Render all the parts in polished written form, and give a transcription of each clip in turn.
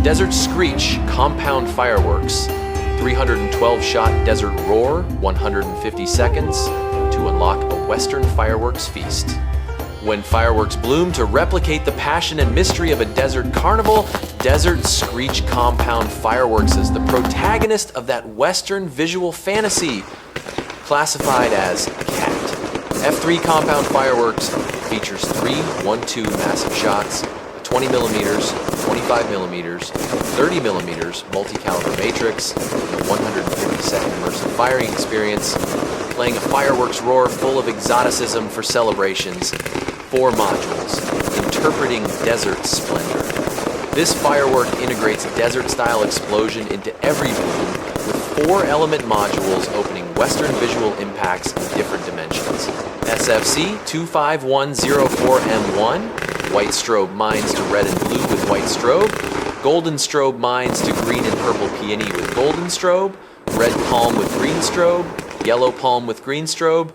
Desert Screech compound fireworks. 312-shot Desert Roar, 150 seconds, to unlock a Western fireworks feast. When fireworks bloom to replicate the passion and mystery of a desert carnival, Desert Screech compound fireworks is the protagonist of that Western visual fantasy, classified as CAT. F3 compound fireworks features 3 1-2 massive shots, a 20 millimeters, 25 millimeters, 30 millimeters multi-caliber matrix, and a 150-second immersive firing experience, playing a fireworks roar full of exoticism for celebrations. 4 modules, interpreting desert splendor. This firework integrates desert-style explosion into every bloom, with 4 element modules opening Western visual impacts in different dimensions. SFC 25104M1, white strobe mines to red and blue with white strobe, golden strobe mines to green and purple peony with golden strobe, red palm with green strobe, yellow palm with green strobe,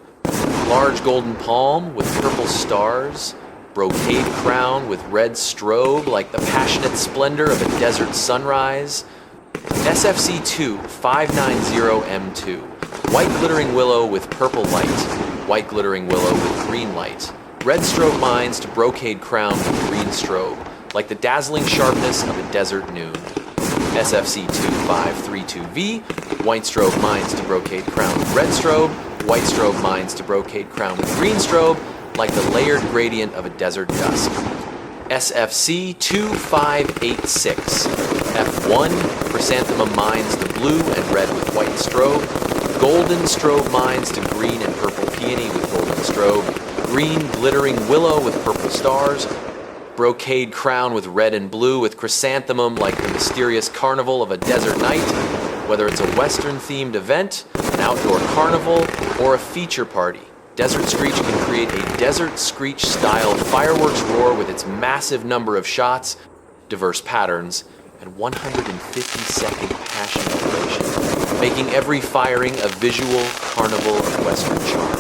large golden palm with purple stars, brocade crown with red strobe like the passionate splendor of a desert sunrise, SFC 25990M2, white glittering willow with purple light, white glittering willow with green light, red strobe mines to brocade crown with green strobe, like the dazzling sharpness of a desert noon. SFC 2532V, white strobe mines to brocade crown with red strobe, white strobe mines to brocade crown with green strobe, like the layered gradient of a desert dusk. SFC 2586, F1, chrysanthemum mines to blue and red with white strobe, golden strobe mines to green and purple peony with golden strobe, green glittering willow with purple stars, brocade crown with red and blue with chrysanthemum like the mysterious carnival of a desert night. Whether it's a Western-themed event, an outdoor carnival, or a feature party, Desert Screech can create a Desert Screech-style fireworks roar with its massive number of shots, diverse patterns, and 150-second passion duration, making every firing a visual carnival of Western charm.